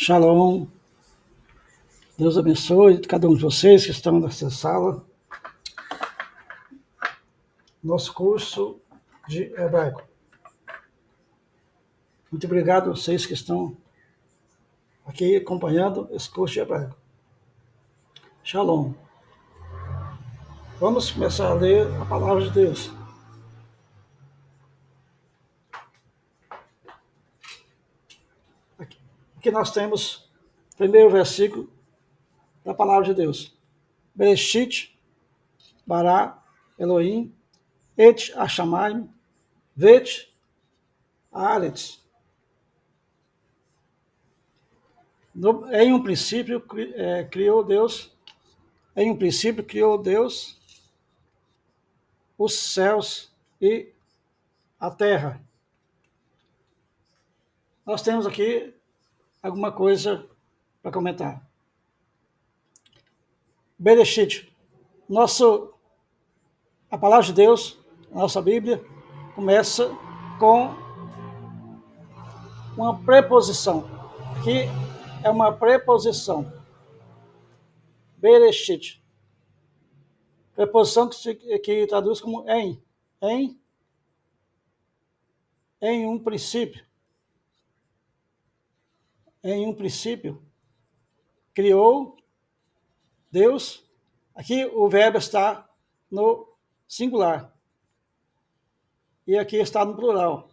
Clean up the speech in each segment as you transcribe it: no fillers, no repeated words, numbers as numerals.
Shalom, Deus abençoe cada um de vocês que estão nessa sala. Nosso curso de hebraico. Muito obrigado a vocês que estão aqui acompanhando esse curso de hebraico. Shalom. Vamos começar a ler a palavra de Deus. Aqui nós temos o primeiro versículo da palavra de Deus. Bereshit, bara, Elohim, et hashamayim, vet haaretz. Em um princípio criou Deus os céus e a terra. Nós temos aqui alguma coisa para comentar. Bereshit, a palavra de Deus, a nossa Bíblia, começa com uma preposição. Aqui é uma preposição. Bereshit. Preposição que traduz como em um princípio. Em um princípio, criou Deus. Aqui o verbo está no singular. E aqui está no plural.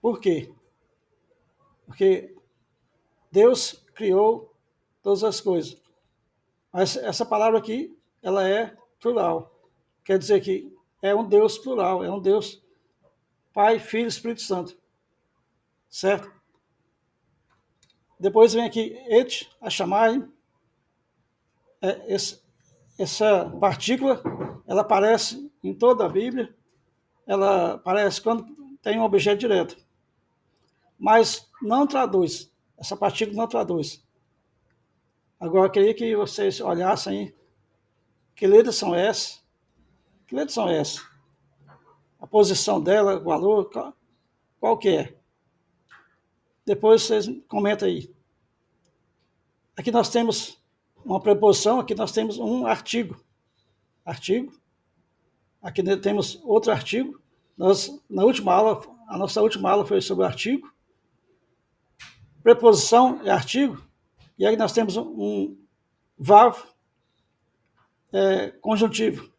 Por quê? Porque Deus criou todas as coisas. Mas essa palavra aqui, ela é plural. Quer dizer que é um Deus plural, é um Deus Pai, Filho e Espírito Santo. Certo? Depois vem aqui et hashamayim. Essa partícula, ela aparece em toda a Bíblia. Ela aparece quando tem um objeto direto. Mas não traduz. Essa partícula não traduz. Agora, eu queria que vocês olhassem que letras são essas. Que letras são essas? A posição dela, o valor, qual que é? Depois vocês comentam aí. Aqui nós temos uma preposição, aqui nós temos um artigo. Aqui temos outro artigo. A nossa última aula foi sobre o artigo. Preposição é artigo. E aí nós temos um vav conjuntivo.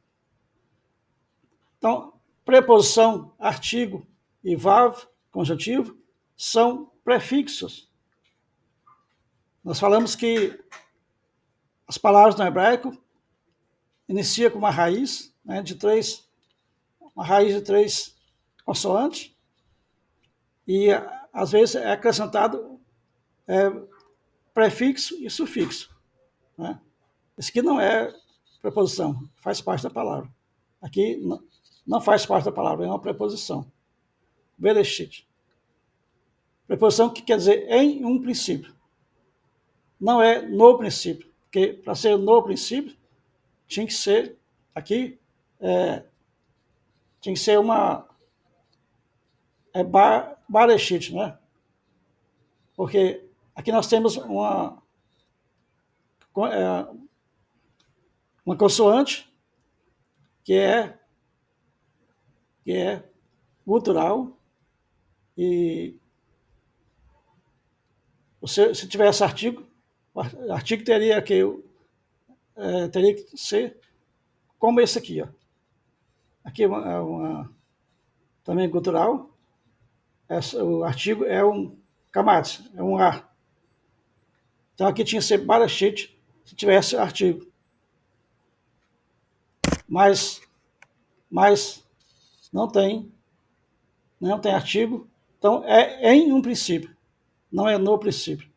Então, preposição, artigo e vav conjuntivo são prefixos. Nós falamos que as palavras no hebraico iniciam com uma raiz, né, uma raiz de três consoantes, e às vezes é acrescentado prefixo e sufixo. Né? Isso aqui não é preposição, faz parte da palavra. Aqui não faz parte da palavra, é uma preposição. Bereshit. Preposição que quer dizer em um princípio. Não é no princípio, porque para ser no princípio, tinha que ser aqui, tinha que ser uma Bereshit, né? Porque aqui nós temos uma consoante que é gutural, e se tivesse artigo, o artigo teria que ser como esse aqui, ó. Aqui também gutural. O artigo é um kamatis, é um ar. Então aqui tinha que ser Bereshit se tivesse artigo. Mas não tem artigo. Então é em um princípio, não é no princípio.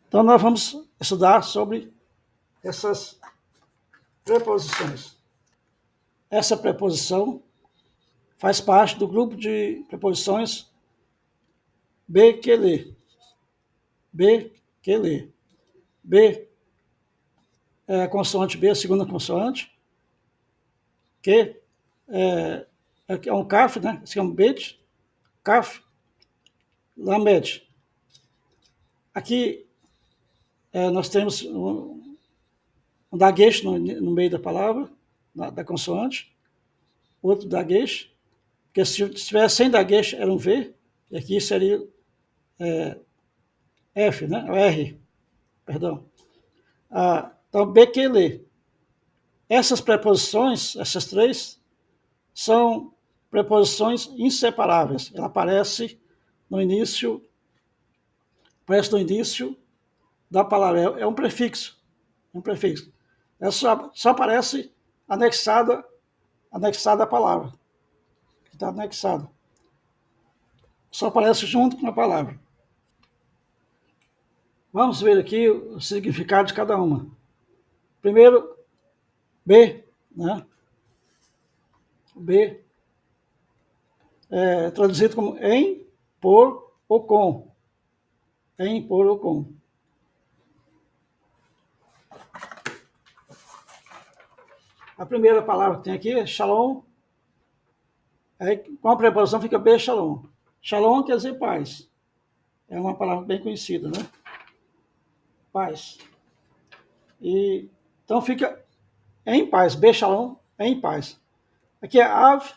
Então nós vamos estudar sobre essas preposições. Essa preposição faz parte do grupo de preposições Bekele. Bekele. B é a consoante B, a segunda consoante. que é um kaf, né? Esse é um bet, kaf, lamed. Aqui nós temos um dagesh no meio da palavra, da consoante, outro dagesh, porque se tivesse sem dagesh era um V, e aqui seria F, né? R, perdão. Então, Bekele. Essas preposições, essas três, são preposições inseparáveis. Ela aparece no início da palavra. É um prefixo. Um prefixo. Ela só aparece anexada à palavra. Está anexado. Só aparece junto com a palavra. Vamos ver aqui o significado de cada uma. Primeiro, B, né? B, traduzido como em, por ou com. Em, por ou com. A primeira palavra que tem aqui é shalom. Aí, com a preposição fica B, shalom. Shalom quer dizer paz. É uma palavra bem conhecida, né? Paz. E, então fica em paz. B, shalom, em paz. Aqui é Av,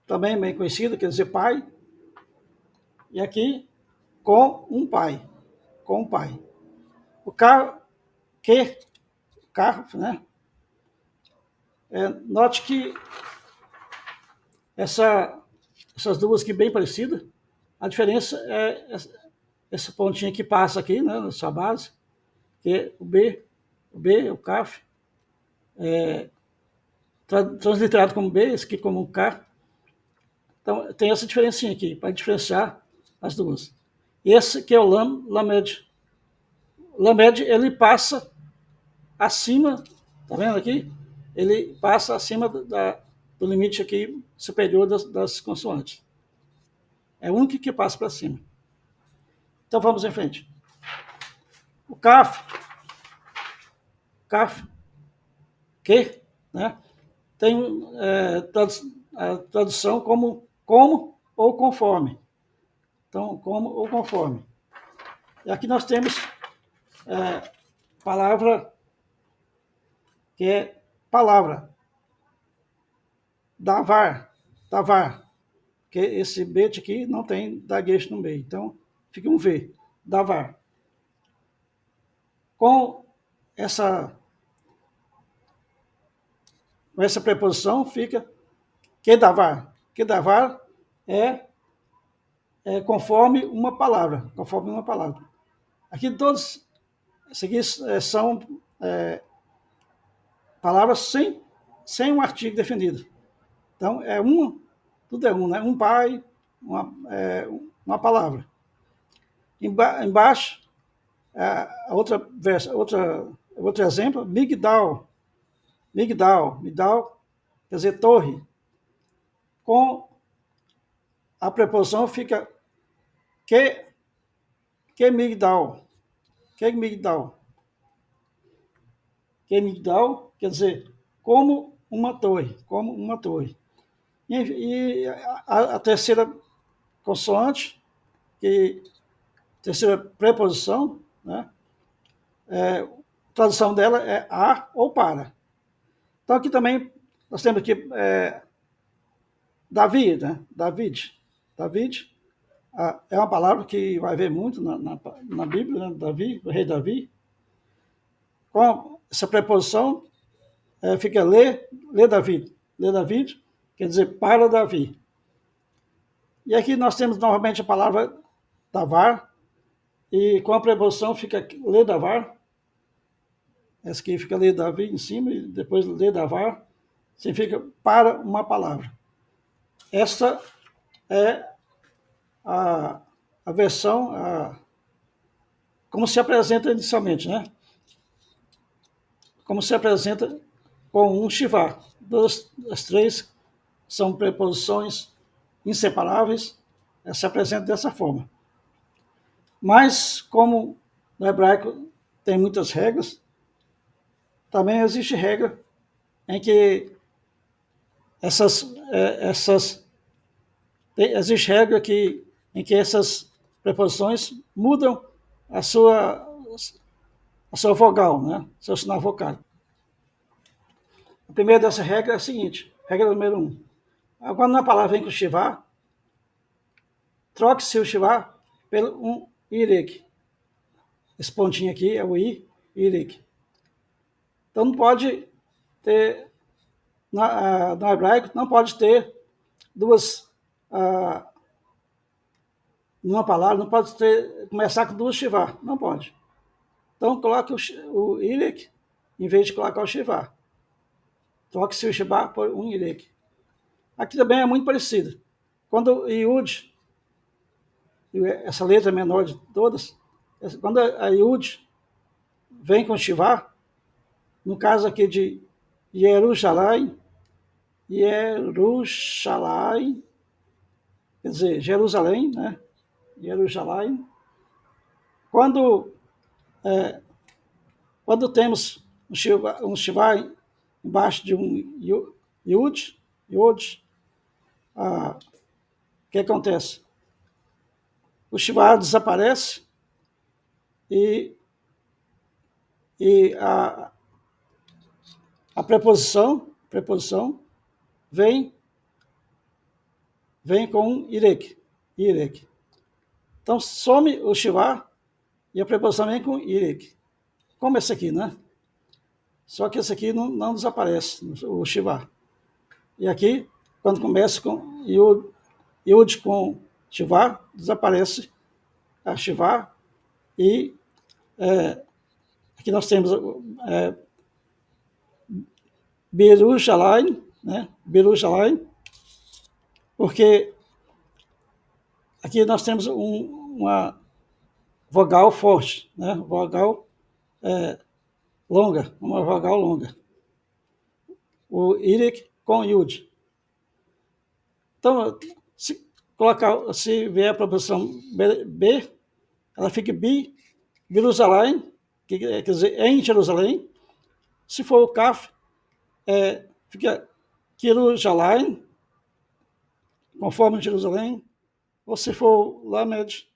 também bem conhecido, quer dizer pai. E aqui, com um pai. Com um pai. O carro, carro, né? Note que essas duas aqui bem parecidas, a diferença é esse pontinho que passa aqui, né, na sua base, que é o B, o CAF, transliterado como B, esse aqui como K. Então, tem essa diferencinha aqui, para diferenciar as duas. Esse que é o Lamed. Lamed, ele passa acima, tá vendo aqui? Ele passa acima do limite aqui superior das consoantes. É o único que passa para cima. Então, vamos em frente. O CAF, que, né? Tem a tradução como ou conforme. Então, como ou conforme. E aqui nós temos palavra, que é palavra. Davar. Porque esse bet aqui não tem daguejo no meio. Então, fica um V. Davar. Com essa preposição fica Kedavar. Kedavar é conforme uma palavra. Conforme uma palavra. Aqui todos, isso aqui são palavras sem um artigo definido. Então, tudo é né? Um pai, uma palavra. Embaixo, outro exemplo, Migdal. Migdal quer dizer torre. Com a preposição fica que Migdal. Que Migdal. Que Migdal quer dizer como uma torre. Como uma torre. E a terceira consoante, terceira preposição, né? A tradução dela é a ou para. Então aqui também nós temos aqui Davi, né? David é uma palavra que vai ver muito na Bíblia, né? Davi, o rei Davi. Com essa preposição fica David. David quer dizer para Davi. E aqui nós temos novamente a palavra davar, e com a preposição fica davar. Essa aqui fica Davi em cima, e depois davar, significa para uma palavra. Essa é a versão, como se apresenta inicialmente, né? Como se apresenta com um shivá. As três são preposições inseparáveis, se apresenta dessa forma. Mas, como no hebraico tem muitas regras, também existe regra em que existe regra em que essas preposições mudam a sua, a sua vogal, né? Seu sinal vocal. A primeira dessa regra é a seguinte, regra número 1. Quando uma palavra vem com Shivá, troque-se o Shivá pelo um Irik. Esse pontinho aqui é o Irik. Então não pode ter, no hebraico, não pode ter duas, numa palavra, não pode começar com duas Shivá, não pode. Então coloque o Irik em vez de colocar o Shivá. Troque-se o Shivá por um Irik. Aqui também é muito parecido. Quando o Yud, essa letra menor de todas, quando a Yud vem com Shivá, no caso aqui de Jerusalém, quer dizer, Jerusalém, né? Jerusalém. Quando temos um Shivá embaixo de um Yud, o que acontece? O Shivá desaparece e a preposição vem com um Irek. Então some o Shivá e a preposição vem com Irek. Como esse aqui, né? Só que esse aqui não desaparece, o Shivá. E aqui, quando começa com Yud com Shivá, desaparece a Shivá. E aqui nós temos Berushalayim, né? Berushalayim, porque aqui nós temos uma vogal forte, né? Vogal longa, uma vogal longa. O Irik com Yud. Então, se vier a proposição B, ela fica Jerusalém, que quer dizer em Jerusalém. Se for o Kaf, fica Jerusalém, conforme Jerusalém. Ou se for o Lamed,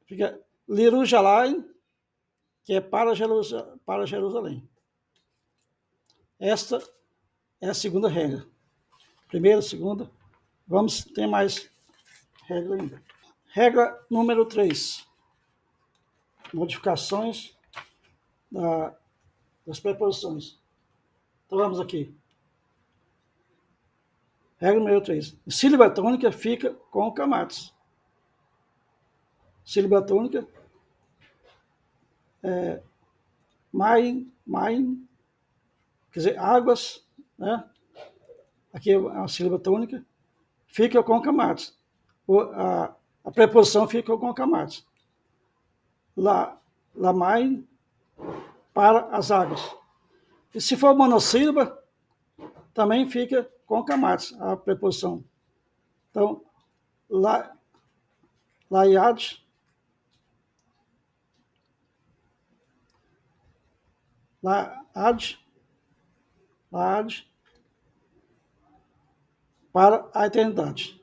fica Jerusalém, que é para Jerusalém. Esta é a segunda regra. Primeira, segunda. Tem mais regra ainda. Regra número 3. Modificações das preposições. Então vamos aqui. Regra número 3. Sílaba tônica fica com camates. Sílaba tônica main, quer dizer, águas, né? Aqui é a sílaba tônica, fica com camates. A preposição fica com camates. Lá main, para as águas. E se for monossílaba, também fica com camates, a preposição. Então, laiad, para a eternidade.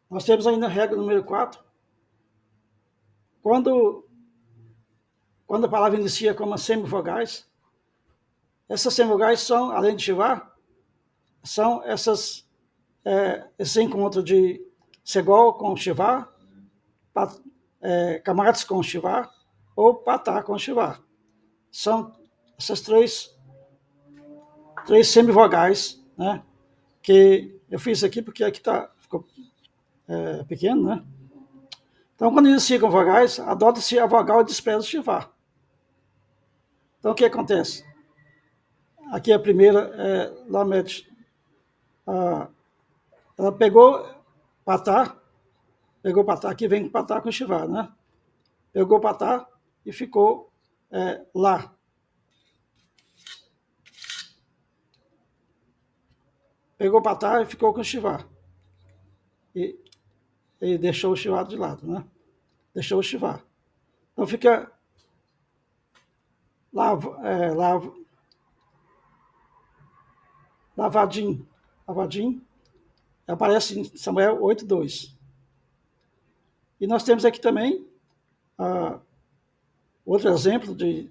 Nós temos ainda a regra número 4. Quando a palavra inicia como semivogais, essas semivogais são, além de Shivá, são esse encontro de Segol com Shivá, Kamates com Shivá ou Patá com Shivá. São essas três semivogais, né, que eu fiz aqui porque aqui ficou pequeno, né? Então, quando inicia com vogais, adota-se a vogal e despreza o Shivá. Então, o que acontece? Aqui a primeira Lamed. Ela pegou Patá, aqui vem Patá com Shivá, né? Pegou Patá e ficou lá. Pegou Patá e ficou com Shivá. E deixou o Shivá de lado, né? deixou o Shivá. Então fica lavadim, lavadim, aparece em Samuel 8:2. E nós temos aqui também outro exemplo de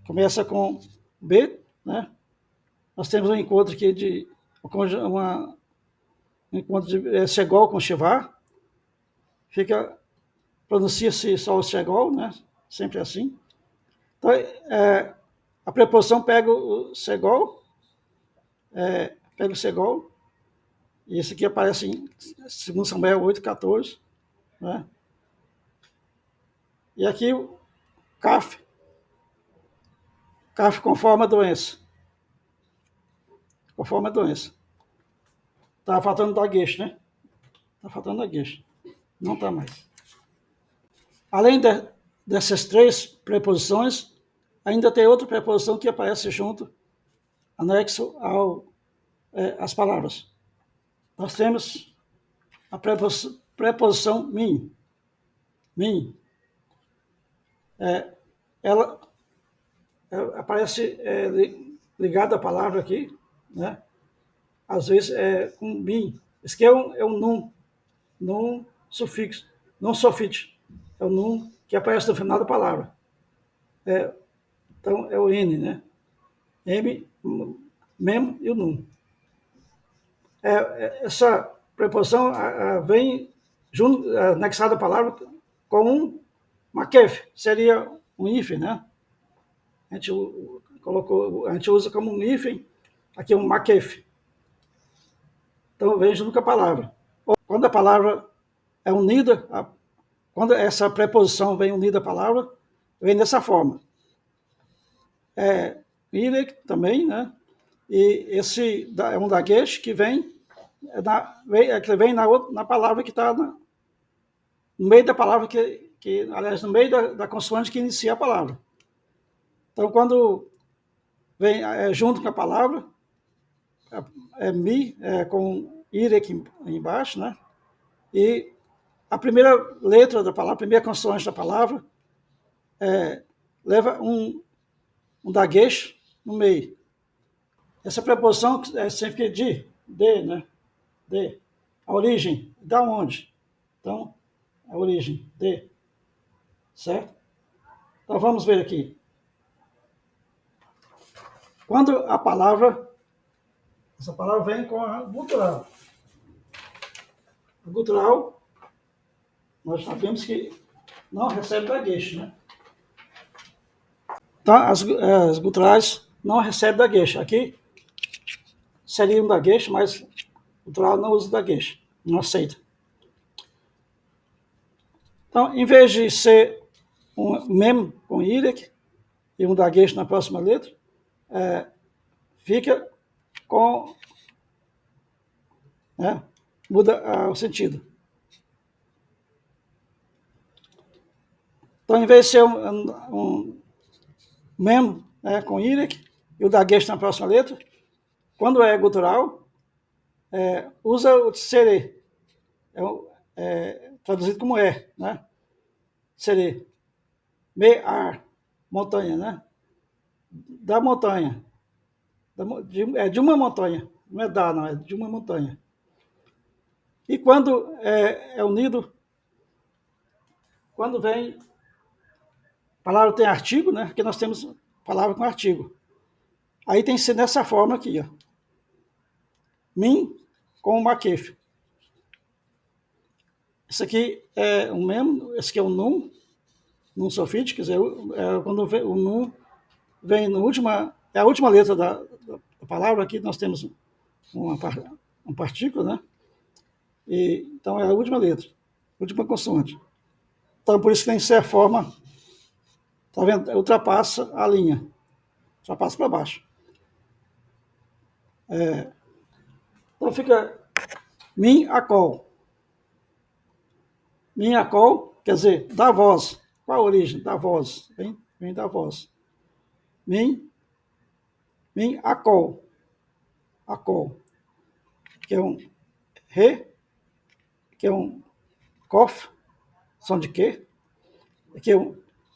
começa com B, né? Nós temos um encontro aqui de um encontro de Segol com Shivá, pronuncia-se só o Segol, né? Sempre assim. Então, a preposição pega o Segol, e esse aqui aparece em 2 Samuel 8:14, né? E aqui o Kaf conforme a doença. Conforme a doença. Estava faltando daguesh, né? Está faltando daguesh. Não está mais. Além dessas três preposições, ainda tem outra preposição que aparece junto, anexo às palavras. Nós temos a preposição min. Min. Ela aparece ligada à palavra aqui, né? Às vezes com min. Isso aqui é um num sufixo, não sofite. É o num que aparece no final da palavra. Então, é o N, né? M, mem e o num. Essa preposição vem anexada à palavra com um makef, seria um hífen, né? A gente usa como um hífen, aqui um makef. Então, vem junto com a palavra. Quando a palavra é unida, quando essa preposição vem unida à palavra, vem dessa forma. Irek também, né? E esse é um daguesh que vem na palavra que está no meio da palavra, aliás, no meio da consoante que inicia a palavra. Então, quando vem junto com a palavra, mi, com irek embaixo, né? E a primeira letra da palavra, a primeira consoante da palavra, leva um daguesh no meio. Essa preposição é sempre de, né? De. A origem, da onde? Então, a origem, de. Certo? Então, vamos ver aqui. Quando essa palavra vem com a gutural. A gutural, nós sabemos que não recebe daguesh, né? Então, as guturais não recebem daguesh. Aqui seria um daguesh, mas o gutural não usa daguesh, não aceita. Então, em vez de ser um mem com irek e um daguesh na próxima letra, fica com... né, muda o sentido. Então, em vez de ser um mem, né, com irek e o daguesh na próxima letra, quando é gutural, usa o serê, traduzido como né? Serê. Me-ar, montanha, né? Da montanha. De uma montanha. Não é da, não, é de uma montanha. E quando é unido, quando vem, a palavra tem artigo, né? Aqui nós temos palavra com artigo. Aí tem que ser dessa forma aqui, ó. Min com o makef. Isso aqui é o mesmo, esse aqui é o num sofite, quer dizer, quando o num vem na última, é a última letra da palavra, aqui nós temos uma partícula, né? Então é a última letra, última consoante. Então por isso que tem que ser a forma, tá vendo? Ultrapassa a linha, ultrapassa para baixo. Então fica min acol. Min acol, quer dizer, da voz. Qual a origem? Da voz. Vem da voz. Min acol. Acol. Que é um re, que é um cof, som de quê? Aqui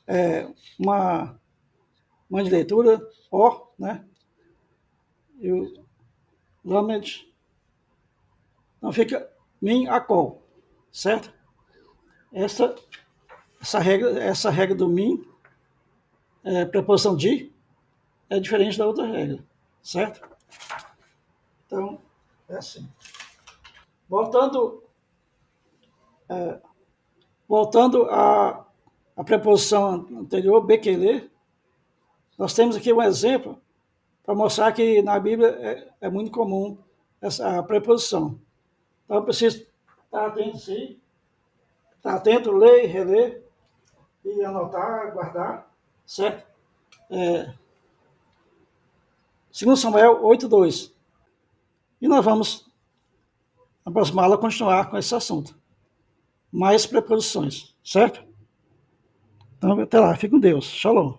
é uma de leitura, ó, né? E o Lamed, então fica min acol, certo? Essa regra do min, preposição de, é diferente da outra regra, certo? Então, é assim. Voltando, voltando à preposição anterior, bequele, nós temos aqui um exemplo para mostrar que na Bíblia é muito comum essa preposição. Então, eu preciso estar atento, sim, estar atento, ler, reler, e anotar, guardar, certo? 2 Samuel 8:2. E nós vamos, na próxima aula, continuar com esse assunto. Mais preposições, certo? Então, até lá, fique com Deus. Shalom.